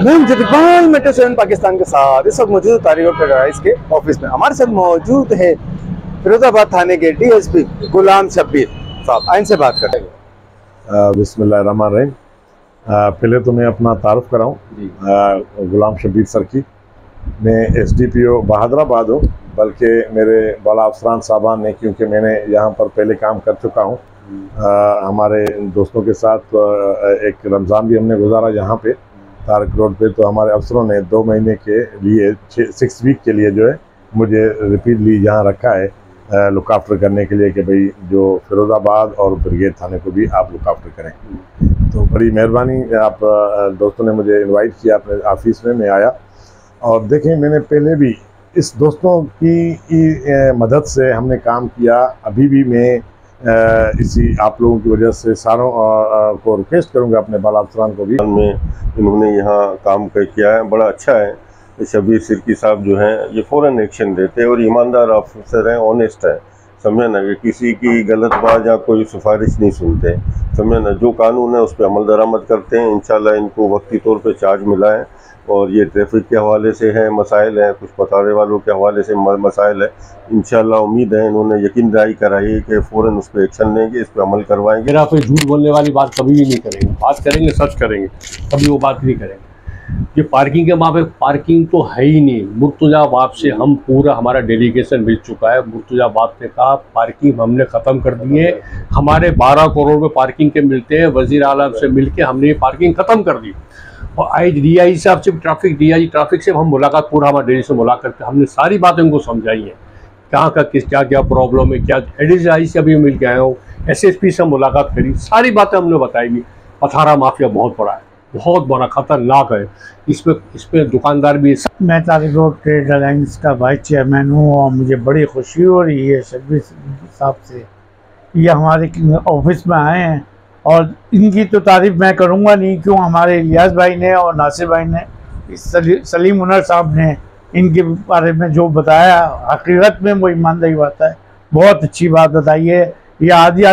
मैं इकबाल मेट्रो 7 पाकिस्तान के साथ इस वक्त मौजूद तारीख रोड पैराडाइज के ऑफिस में। हमारे साथ मौजूद है फिरोजाबाद थाने के डीएसपी गुलाम शब्बीर साहब। आइन से बात करेंगे। बिस्मिल्लाहिर्रहमानिर्रहीम। पहले तो मैं अपना तारुफ कराऊँ, गुलाम शब्बीर सर की। मैं SDPO बहादुराबाद हूँ, बल्कि मेरे बाला अफसरान साहबान ने, क्योंकि मैंने यहाँ पर पहले काम कर चुका हूँ। हमारे दोस्तों के साथ एक रमज़ान भी हमने गुजारा यहाँ पे तारक रोड पे, तो हमारे अफसरों ने 2 महीने के लिए 6 वीक के लिए जो है मुझे रिपीटली यहाँ रखा है लुक आफ्टर करने के लिए कि भाई जो फिरोज़ाबाद और ब्रिगेड थाने को भी आप लुक आफ्टर करें। तो बड़ी मेहरबानी, आप दोस्तों ने मुझे इनवाइट किया अपने ऑफिस में। मैं आया और देखें, मैंने पहले भी इस दोस्तों की मदद से हमने काम किया। अभी भी मैं इसी आप लोगों की वजह से सारों को रिक्वेस्ट करूंगा, अपने बाला अफसरान को भी। में इन्होंने यहाँ काम किया है, बड़ा अच्छा है। शब्बीर सिरकी साहब जो हैं ये फ़ौरन एक्शन देते हैं और ईमानदार ऑफिसर हैं, ऑनेस्ट है, समझे ना, कि किसी की गलत बात या कोई सिफारिश नहीं सुनते, समझे ना। जो कानून है उस पर अमल दरामद करते हैं। इंशाल्लाह इनको वक्ती तौर पे चार्ज मिला है और ये ट्रैफिक के हवाले से है मसाइल हैं, कुछ पतारे वालों के हवाले से मसाइल है। इंशाल्लाह उम्मीद है, इन्होंने यकीन दहाई कराई है कि फ़ौरन उस पर एक्शन लेंगे, इस पर अमल करवाएंगे। मेरा कोई झूठ बोलने वाली बात कभी भी नहीं करेंगे, बात करेंगे सच करेंगे, कभी वो बात नहीं करेंगे। ये पार्किंग के वहाँ पे पार्किंग तो है ही नहीं। मुर्तजाबाद से हम पूरा हमारा डेलीगेशन मिल चुका है। मुर्तजाबाद ने कहा पार्किंग हमने ख़त्म कर दी है, हमारे 12 करोड़ में पार्किंग के मिलते हैं। वज़ीर आलम से मिलके हमने ये पार्किंग ख़त्म कर दी। और आज DI साहब से DI ट्रैफिक से हम मुलाकात, पूरा हमारे डेली से मुलाकात करके हमने सारी बातें उनको समझाई हैं, कहाँ का क्या क्या प्रॉब्लम है, क्या DI से अभी मिल के आए हो, SSP से मुलाकात करी, सारी बातें हमने बताई भी। पथारा माफिया बहुत बड़ा है, बहुत बड़ा खतरनाक है। इसमें दुकानदार भी। मैं तारिक रोड ट्रेड अलायंस का वाइस चेयरमैन हूँ और मुझे बड़ी खुशी हो रही है शब्बीर साहब से, ये हमारे ऑफिस में आए हैं। और इनकी तो तारीफ़ मैं करूँगा नहीं, क्यों, हमारे इलियास भाई ने और नासिर भाई ने, सलीम हुनर साहब ने इनके बारे में जो बताया, हकीकत में वो ईमानदारी बात है, बहुत अच्छी बात बताई है। ये आधी